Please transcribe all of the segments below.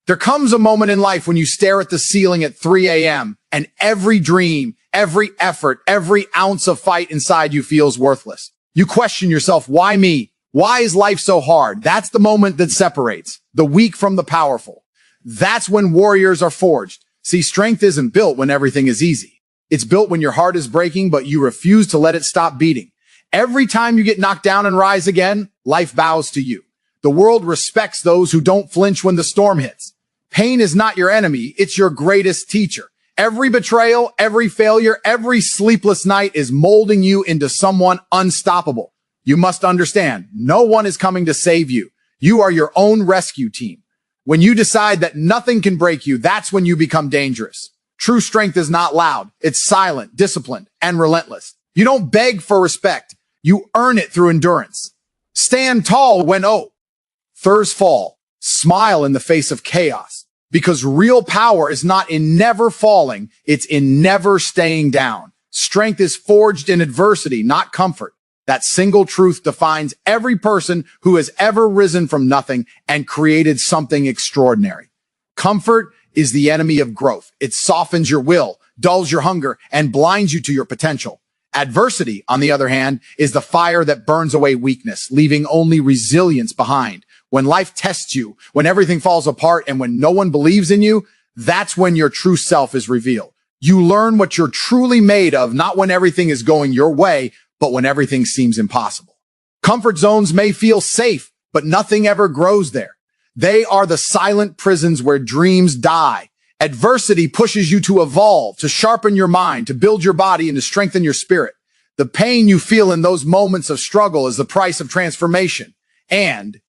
There comes a moment in life when you stare at the ceiling at 3 a.m. and every dream, every effort, every ounce of fight inside you feels worthless. You question yourself, why me? Why is life so hard? That's the moment that separates the weak from the powerful. That's when warriors are forged. See, strength isn't built when everything is easy. It's built when your heart is breaking, but you refuse to let it stop beating. Every time you get knocked down and rise again, life bows to you. The world respects those who don't flinch when the storm hits. Pain is not your enemy. It's your greatest teacher. Every betrayal, every failure, every sleepless night is molding you into someone unstoppable. You must understand, no one is coming to save you. You are your own rescue team. When you decide that nothing can break you, that's when you become dangerous. True strength is not loud. It's silent, disciplined, and relentless. You don't beg for respect. You earn it through endurance. Stand tall when others fall. Smile in the face of chaos. Because real power is not in never falling, it's in never staying down. Strength is forged in adversity, not comfort. That single truth defines every person who has ever risen from nothing and created something extraordinary. Comfort is the enemy of growth. It softens your will, dulls your hunger, and blinds you to your potential. Adversity, on the other hand, is the fire that burns away weakness, leaving only resilience behind. When life tests you, when everything falls apart, and when no one believes in you, that's when your true self is revealed. You learn what you're truly made of, not when everything is going your way, but when everything seems impossible. Comfort zones may feel safe, but nothing ever grows there. They are the silent prisons where dreams die. Adversity pushes you to evolve, to sharpen your mind, to build your body, and to strengthen your spirit. The pain you feel in those moments of struggle is the price of transformation. And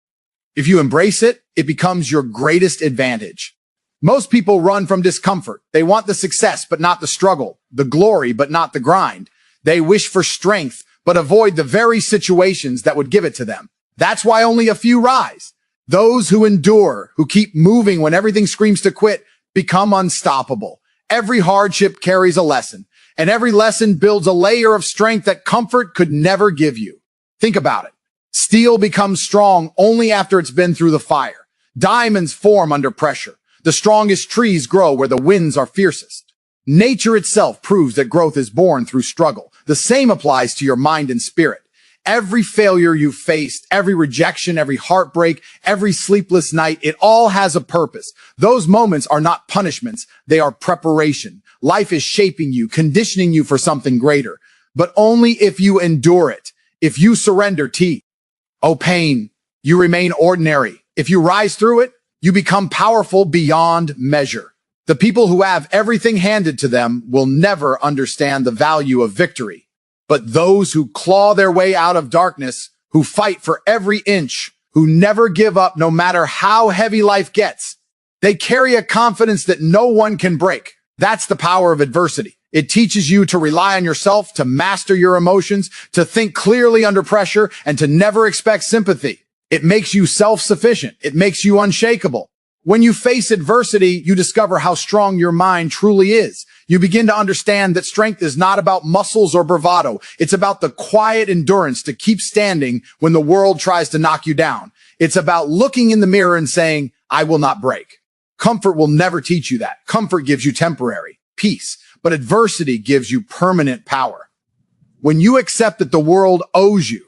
if you embrace it, it becomes your greatest advantage. Most people run from discomfort. They want the success, but not the struggle, the glory, but not the grind. They wish for strength, but avoid the very situations that would give it to them. That's why only a few rise. Those who endure, who keep moving when everything screams to quit, become unstoppable. Every hardship carries a lesson, and every lesson builds a layer of strength that comfort could never give you. Think about it. Steel becomes strong only after it's been through the fire. Diamonds form under pressure. The strongest trees grow where the winds are fiercest. Nature itself proves that growth is born through struggle. The same applies to your mind and spirit. Every failure you've faced, every rejection, every heartbreak, every sleepless night, it all has a purpose. Those moments are not punishments. They are preparation. Life is shaping you, conditioning you for something greater, but only if you endure it. If you surrender pain, you remain ordinary. If you rise through it, you become powerful beyond measure. The people who have everything handed to them will never understand the value of victory. But those who claw their way out of darkness, who fight for every inch, who never give up no matter how heavy life gets, they carry a confidence that no one can break. That's the power of adversity. It teaches you to rely on yourself, to master your emotions, to think clearly under pressure, and to never expect sympathy. It makes you self-sufficient. It makes you unshakable. When you face adversity, you discover how strong your mind truly is. You begin to understand that strength is not about muscles or bravado. It's about the quiet endurance to keep standing when the world tries to knock you down. It's about looking in the mirror and saying, I will not break. Comfort will never teach you that. Comfort gives you temporary peace, but adversity gives you permanent power. When you accept that the world owes you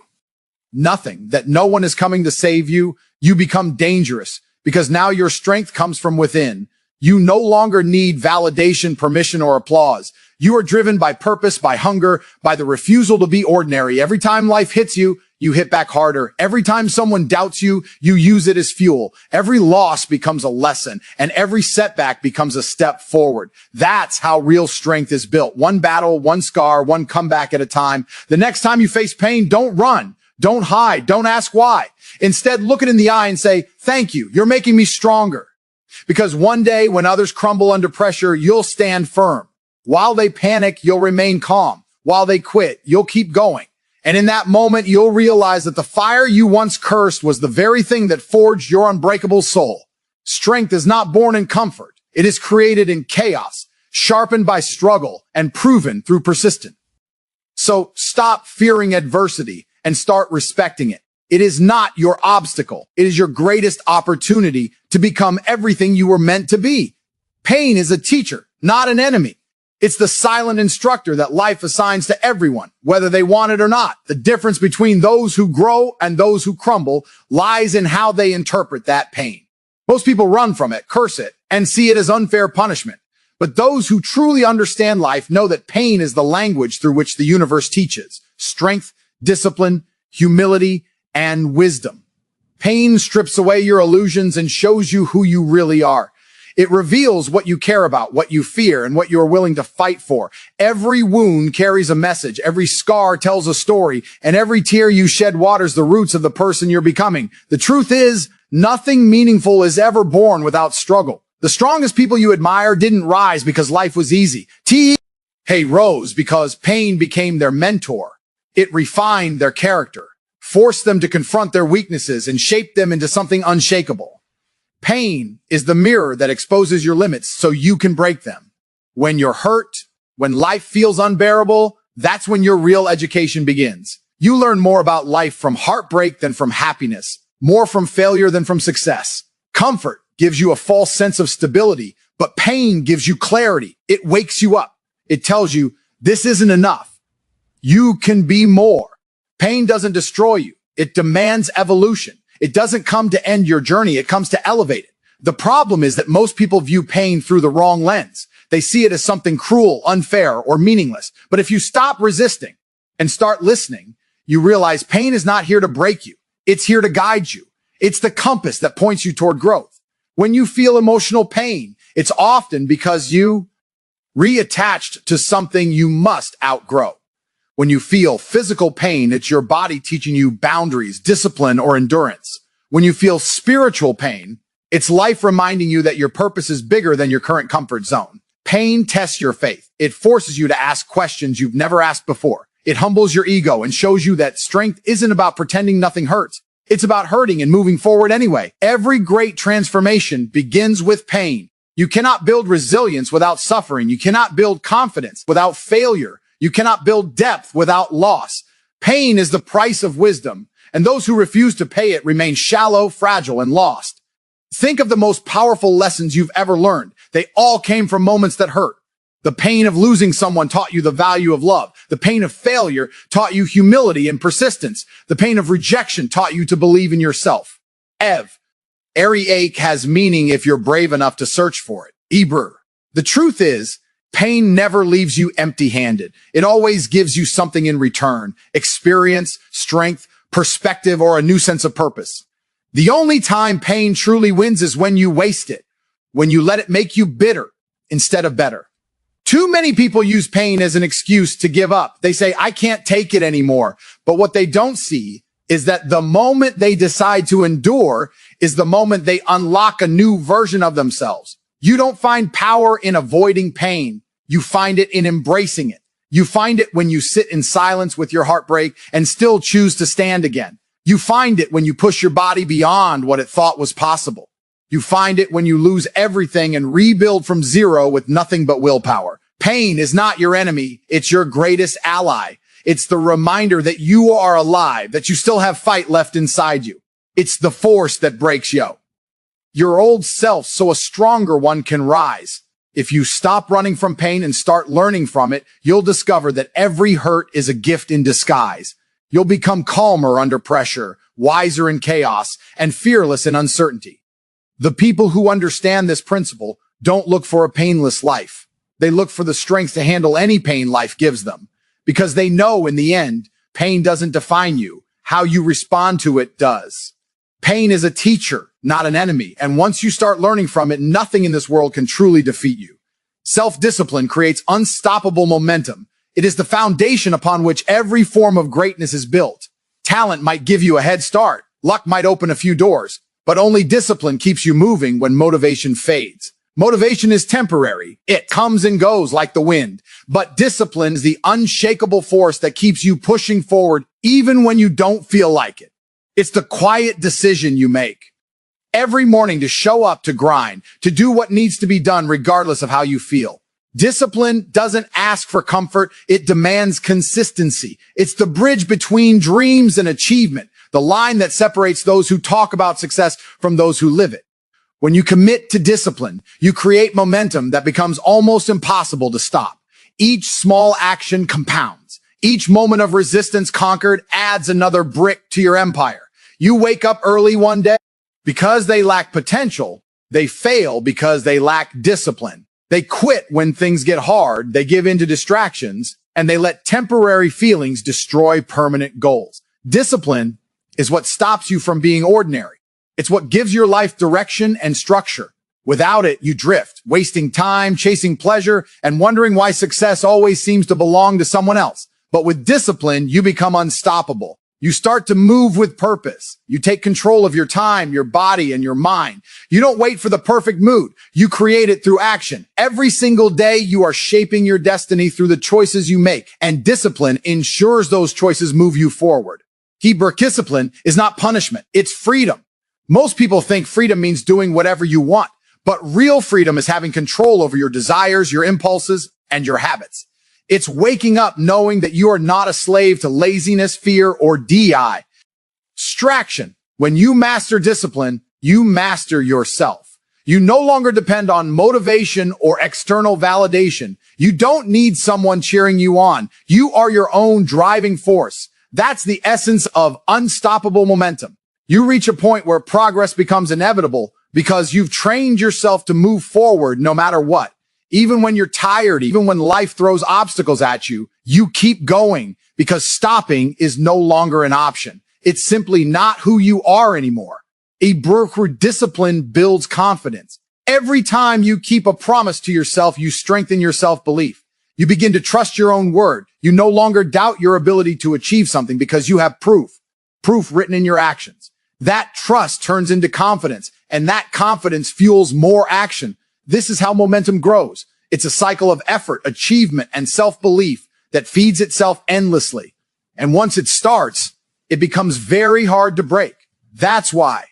nothing, that no one is coming to save you, you become dangerous because now your strength comes from within. You no longer need validation, permission, or applause. You are driven by purpose, by hunger, by the refusal to be ordinary. Every time life hits you, you hit back harder. Every time someone doubts you, you use it as fuel. Every loss becomes a lesson, and every setback becomes a step forward. That's how real strength is built. One battle, one scar, one comeback at a time. The next time you face pain, don't run. Don't hide. Don't ask why. Instead, look it in the eye and say, thank you. You're making me stronger. Because one day when others crumble under pressure, you'll stand firm. While they panic, you'll remain calm. While they quit, you'll keep going. And in that moment, you'll realize that the fire you once cursed was the very thing that forged your unbreakable soul. Strength is not born in comfort. It is created in chaos, sharpened by struggle, and proven through persistence. So stop fearing adversity and start respecting it. It is not your obstacle. It is your greatest opportunity to become everything you were meant to be. Pain is a teacher, not an enemy. It's the silent instructor that life assigns to everyone, whether they want it or not. The difference between those who grow and those who crumble lies in how they interpret that pain. Most people run from it, curse it, and see it as unfair punishment. But those who truly understand life know that pain is the language through which the universe teaches strength, discipline, humility, and wisdom. Pain strips away your illusions and shows you who you really are. It reveals what you care about, what you fear, and what you are willing to fight for. Every wound carries a message. Every scar tells a story, and every tear you shed waters the roots of the person you're becoming. The truth is, nothing meaningful is ever born without struggle. The strongest people you admire didn't rise because life was easy. They rose because pain became their mentor. It refined their character, forced them to confront their weaknesses, and shaped them into something unshakable. Pain is the mirror that exposes your limits so you can break them. When you're hurt, when life feels unbearable, that's when your real education begins. You learn more about life from heartbreak than from happiness, more from failure than from success. Comfort gives you a false sense of stability, but pain gives you clarity. It wakes you up. It tells you this isn't enough. You can be more. Pain doesn't destroy you. It demands evolution. It doesn't come to end your journey. It comes to elevate it. The problem is that most people view pain through the wrong lens. They see it as something cruel, unfair, or meaningless. But if you stop resisting and start listening, you realize pain is not here to break you. It's here to guide you. It's the compass that points you toward growth. When you feel emotional pain, it's often because you reattached to something you must outgrow. When you feel physical pain, it's your body teaching you boundaries, discipline, or endurance. When you feel spiritual pain, it's life reminding you that your purpose is bigger than your current comfort zone. Pain tests your faith. It forces you to ask questions you've never asked before. It humbles your ego and shows you that strength isn't about pretending nothing hurts. It's about hurting and moving forward anyway. Every great transformation begins with pain. You cannot build resilience without suffering. You cannot build confidence without failure. You cannot build depth without loss. Pain is the price of wisdom, and those who refuse to pay it remain shallow, fragile, and lost. Think of the most powerful lessons you've ever learned. They all came from moments that hurt. The pain of losing someone taught you the value of love. The pain of failure taught you humility and persistence. The pain of rejection taught you to believe in yourself. Every ache has meaning if you're brave enough to search for it. The truth is, pain never leaves you empty-handed. It always gives you something in return: experience, strength, perspective, or a new sense of purpose. The only time pain truly wins is when you waste it, when you let it make you bitter instead of better. Too many people use pain as an excuse to give up. They say, I can't take it anymore. But what they don't see is that the moment they decide to endure is the moment they unlock a new version of themselves. You don't find power in avoiding pain. You find it in embracing it. You find it when you sit in silence with your heartbreak and still choose to stand again. You find it when you push your body beyond what it thought was possible. You find it when you lose everything and rebuild from zero with nothing but willpower. Pain is not your enemy. It's your greatest ally. It's the reminder that you are alive, that you still have fight left inside you. It's the force that breaks you. Your old self so a stronger one can rise. If you stop running from pain and start learning from it, you'll discover that every hurt is a gift in disguise. You'll become calmer under pressure, wiser in chaos, and fearless in uncertainty. The people who understand this principle don't look for a painless life. They look for the strength to handle any pain life gives them, because they know in the end, pain doesn't define you. How you respond to it does. Pain is a teacher, not an enemy, and once you start learning from it, nothing in this world can truly defeat you. Self-discipline creates unstoppable momentum. It is the foundation upon which every form of greatness is built. Talent might give you a head start. Luck might open a few doors, but only discipline keeps you moving when motivation fades. Motivation is temporary. It comes and goes like the wind, but discipline is the unshakable force that keeps you pushing forward even when you don't feel like it. It's the quiet decision you make every morning to show up, to grind, to do what needs to be done regardless of how you feel. Discipline doesn't ask for comfort. It demands consistency. It's the bridge between dreams and achievement, the line that separates those who talk about success from those who live it. When you commit to discipline, you create momentum that becomes almost impossible to stop. Each small action compounds. Each moment of resistance conquered adds another brick to your empire. You wake up early one day because they lack potential. They fail because they lack discipline. They quit when things get hard. They give in to distractions, and they let temporary feelings destroy permanent goals. Discipline is what stops you from being ordinary. It's what gives your life direction and structure. Without it, you drift, wasting time, chasing pleasure, and wondering why success always seems to belong to someone else. But with discipline, you become unstoppable. You start to move with purpose. You take control of your time, your body, and your mind. You don't wait for the perfect mood. You create it through action. Every single day, you are shaping your destiny through the choices you make, and discipline ensures those choices move you forward. Hebrew discipline is not punishment. It's freedom. Most people think freedom means doing whatever you want, but real freedom is having control over your desires, your impulses, and your habits. It's waking up knowing that you are not a slave to laziness, fear, or distraction. When you master discipline, you master yourself. You no longer depend on motivation or external validation. You don't need someone cheering you on. You are your own driving force. That's the essence of unstoppable momentum. You reach a point where progress becomes inevitable because you've trained yourself to move forward no matter what. Even when you're tired, even when life throws obstacles at you, you keep going because stopping is no longer an option. It's simply not who you are anymore. A discipline builds confidence. Every time you keep a promise to yourself, you strengthen your self-belief. You begin to trust your own word. You no longer doubt your ability to achieve something because you have proof written in your actions. That trust turns into confidence, and that confidence fuels more action. This is how momentum grows. It's a cycle of effort, achievement, and self-belief that feeds itself endlessly. And once it starts, it becomes very hard to break. That's why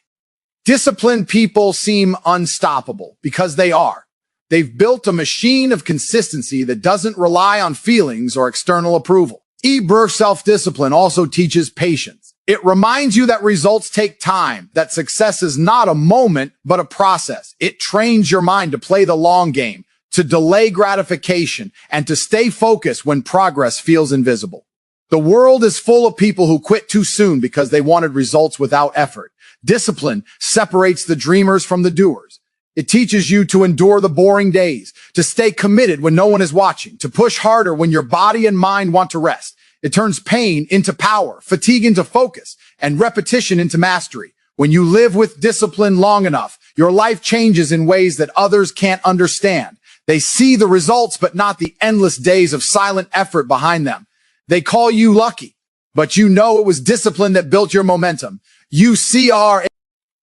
disciplined people seem unstoppable, because they are. They've built a machine of consistency that doesn't rely on feelings or external approval. Self-discipline also teaches patience. It reminds you that results take time, that success is not a moment, but a process. It trains your mind to play the long game, to delay gratification, and to stay focused when progress feels invisible. The world is full of people who quit too soon because they wanted results without effort. Discipline separates the dreamers from the doers. It teaches you to endure the boring days, to stay committed when no one is watching, to push harder when your body and mind want to rest. It turns pain into power, fatigue into focus, and repetition into mastery. When you live with discipline long enough, your life changes in ways that others can't understand. They see the results, but not the endless days of silent effort behind them. They call you lucky, but you know it was discipline that built your momentum. You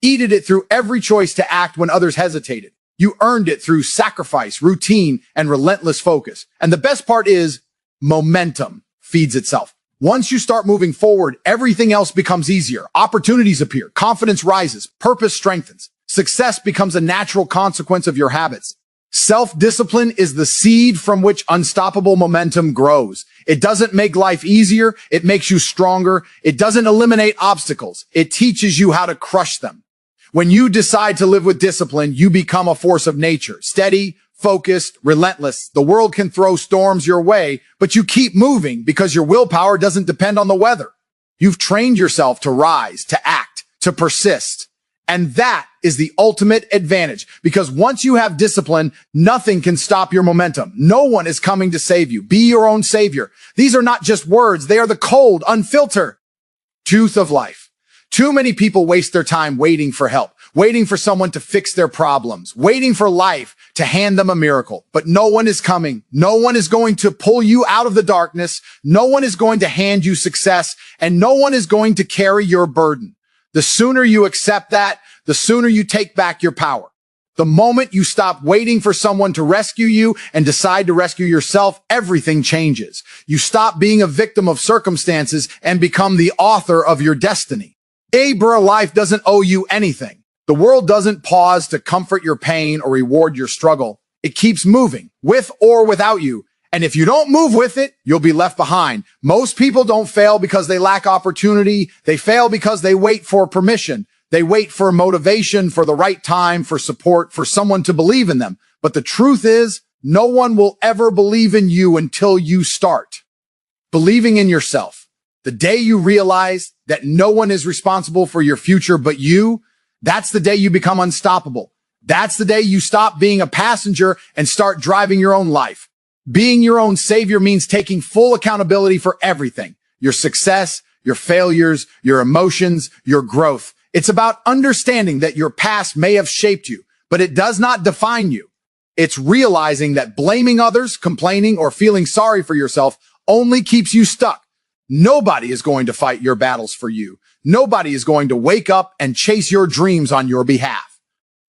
eated it through every choice to act when others hesitated. You earned it through sacrifice, routine, and relentless focus. And the best part is momentum feeds itself. Once you start moving forward, everything else becomes easier. Opportunities appear, confidence rises, purpose strengthens. Success becomes a natural consequence of your habits. Self-discipline is the seed from which unstoppable momentum grows. It doesn't make life easier. It makes you stronger. It doesn't eliminate obstacles. It teaches you how to crush them. When you decide to live with discipline, you become a force of nature, steady, focused, relentless. The world can throw storms your way, but you keep moving because your willpower doesn't depend on the weather. You've trained yourself to rise, to act, to persist. And that is the ultimate advantage, because once you have discipline, nothing can stop your momentum. No one is coming to save you. Be your own savior. These are not just words. They are the cold, unfiltered truth of life. Too many people waste their time waiting for help, waiting for someone to fix their problems, waiting for life to hand them a miracle. But no one is coming. No one is going to pull you out of the darkness. No one is going to hand you success, and no one is going to carry your burden. The sooner you accept that, the sooner you take back your power. The moment you stop waiting for someone to rescue you and decide to rescue yourself, everything changes. You stop being a victim of circumstances and become the author of your destiny. Life doesn't owe you anything. The world doesn't pause to comfort your pain or reward your struggle. It keeps moving, with or without you. And if you don't move with it, you'll be left behind. Most people don't fail because they lack opportunity. They fail because they wait for permission. They wait for motivation, for the right time, for support, for someone to believe in them. But the truth is, no one will ever believe in you until you start believing in yourself. The day you realize that no one is responsible for your future but you, that's the day you become unstoppable. That's the day you stop being a passenger and start driving your own life. Being your own savior means taking full accountability for everything. Your success, your failures, your emotions, your growth. It's about understanding that your past may have shaped you, but it does not define you. It's realizing that blaming others, complaining, or feeling sorry for yourself only keeps you stuck. Nobody is going to fight your battles for you. Nobody is going to wake up and chase your dreams on your behalf.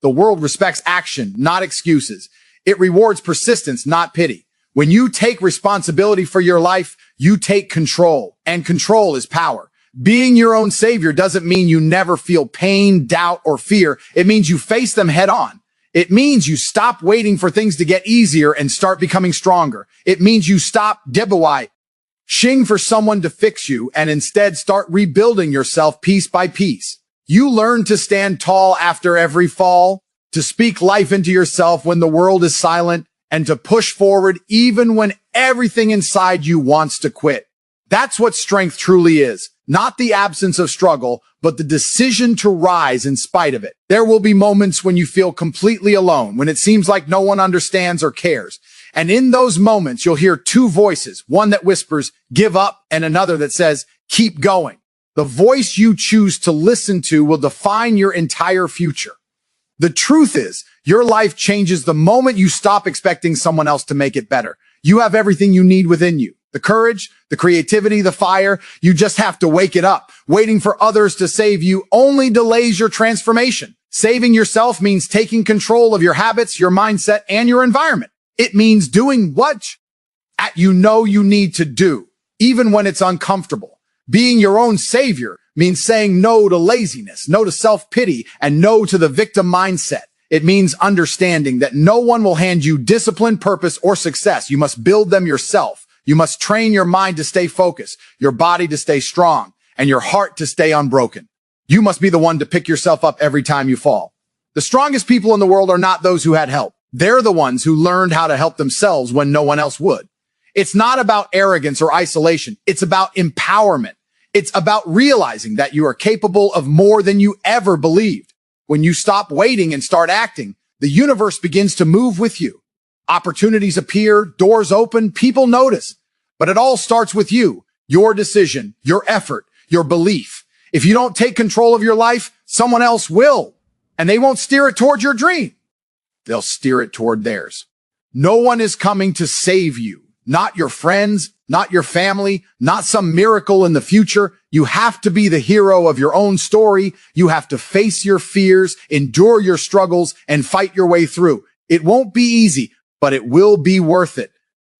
The world respects action, not excuses. It rewards persistence, not pity. When you take responsibility for your life, you take control, and control is power. Being your own savior doesn't mean you never feel pain, doubt, or fear. It means you face them head on. It means you stop waiting for things to get easier and start becoming stronger. It means you stop wishing for someone to fix you and instead start rebuilding yourself piece by piece. You learn to stand tall after every fall, to speak life into yourself when the world is silent, and to push forward even when everything inside you wants to quit. That's what strength truly is. Not the absence of struggle, but the decision to rise in spite of it. There will be moments when you feel completely alone, when it seems like no one understands or cares. And in those moments, you'll hear two voices, one that whispers, give up, and another that says, keep going. The voice you choose to listen to will define your entire future. The truth is, your life changes the moment you stop expecting someone else to make it better. You have everything you need within you. The courage, the creativity, the fire. You just have to wake it up. Waiting for others to save you only delays your transformation. Saving yourself means taking control of your habits, your mindset, and your environment. It means doing what you know you need to do, even when it's uncomfortable. Being your own savior means saying no to laziness, no to self-pity, and no to the victim mindset. It means understanding that no one will hand you discipline, purpose, or success. You must build them yourself. You must train your mind to stay focused, your body to stay strong, and your heart to stay unbroken. You must be the one to pick yourself up every time you fall. The strongest people in the world are not those who had help. They're the ones who learned how to help themselves when no one else would. It's not about arrogance or isolation. It's about empowerment. It's about realizing that you are capable of more than you ever believed. When you stop waiting and start acting, the universe begins to move with you. Opportunities appear, doors open, people notice. But it all starts with you, your decision, your effort, your belief. If you don't take control of your life, someone else will. And they won't steer it toward your dream. They'll steer it toward theirs. No one is coming to save you. Not your friends, not your family, not some miracle in the future. You have to be the hero of your own story. You have to face your fears, endure your struggles, and fight your way through. It won't be easy, but it will be worth it.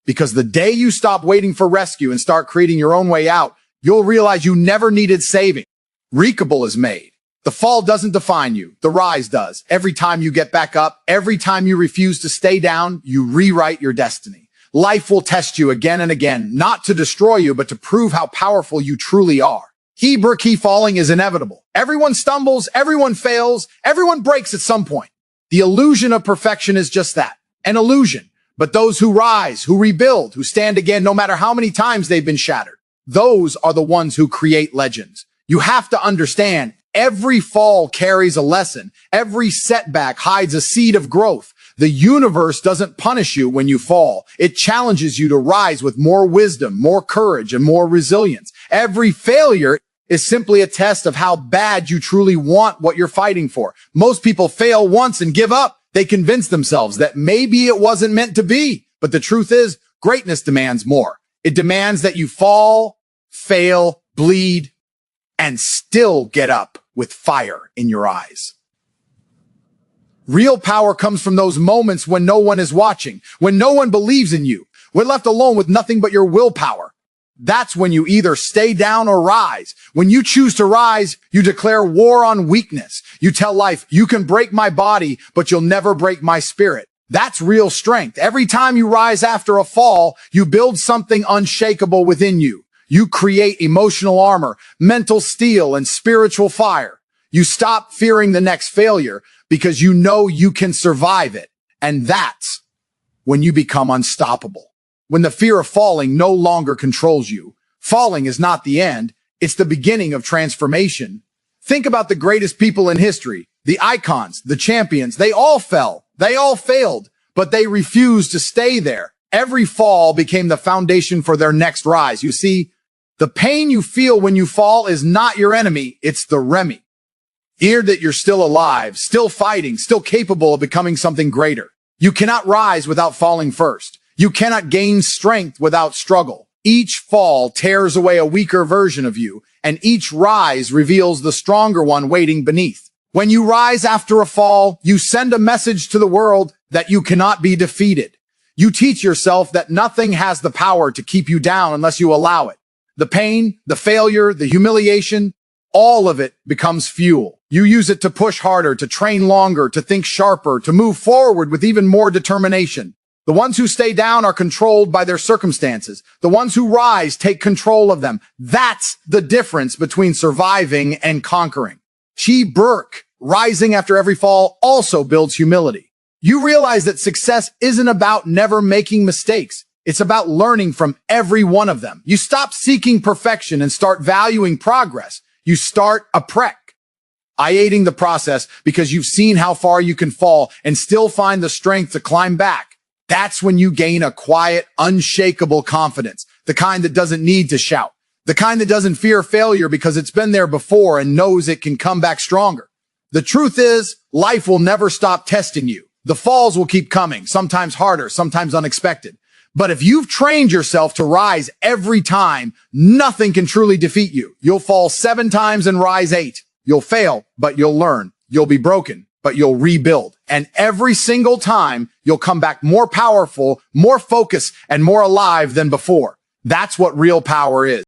Because the day you stop waiting for rescue and start creating your own way out, you'll realize you never needed saving. Unbreakable is made. The fall doesn't define you. The rise does. Every time you get back up, every time you refuse to stay down, you rewrite your destiny. Life will test you again and again, not to destroy you, but to prove how powerful you truly are. Keep falling is inevitable. Everyone stumbles, everyone fails, everyone breaks at some point. The illusion of perfection is just that, an illusion. But those who rise, who rebuild, who stand again, no matter how many times they've been shattered, those are the ones who create legends. You have to understand, every fall carries a lesson. Every setback hides a seed of growth. The universe doesn't punish you when you fall. It challenges you to rise with more wisdom, more courage, and more resilience. Every failure is simply a test of how bad you truly want what you're fighting for. Most people fail once and give up. They convince themselves that maybe it wasn't meant to be. But the truth is, greatness demands more. It demands that you fall, fail, bleed, and still get up with fire in your eyes. Real power comes from those moments when no one is watching, when no one believes in you. We're left alone with nothing but your willpower. That's when you either stay down or rise. When you choose to rise, you declare war on weakness. You tell life, you can break my body, but you'll never break my spirit. That's real strength. Every time you rise after a fall, you build something unshakable within you. You create emotional armor, mental steel, and spiritual fire. You stop fearing the next failure because you know you can survive it. And that's when you become unstoppable. When the fear of falling no longer controls you. Falling is not the end. It's the beginning of transformation. Think about the greatest people in history, the icons, the champions. They all fell. They all failed, but they refused to stay there. Every fall became the foundation for their next rise. You see, the pain you feel when you fall is not your enemy. It's the remedy. Hear that you're still alive, still fighting, still capable of becoming something greater. You cannot rise without falling first. You cannot gain strength without struggle. Each fall tears away a weaker version of you, and each rise reveals the stronger one waiting beneath. When you rise after a fall, you send a message to the world that you cannot be defeated. You teach yourself that nothing has the power to keep you down unless you allow it. The pain, the failure, the humiliation, all of it becomes fuel. You use it to push harder, to train longer, to think sharper, to move forward with even more determination. The ones who stay down are controlled by their circumstances. The ones who rise take control of them. That's the difference between surviving and conquering. Chi Burke, rising after every fall, also builds humility. You realize that success isn't about never making mistakes. It's about learning from every one of them. You stop seeking perfection and start valuing progress. You start appreciating the process because you've seen how far you can fall and still find the strength to climb back. That's when you gain a quiet, unshakable confidence, the kind that doesn't need to shout, the kind that doesn't fear failure because it's been there before and knows it can come back stronger. The truth is, life will never stop testing you. The falls will keep coming, sometimes harder, sometimes unexpected. But if you've trained yourself to rise every time, nothing can truly defeat you. You'll fall 7 times and rise 8. You'll fail, but you'll learn. You'll be broken, but you'll rebuild. And every single time, you'll come back more powerful, more focused, and more alive than before. That's what real power is.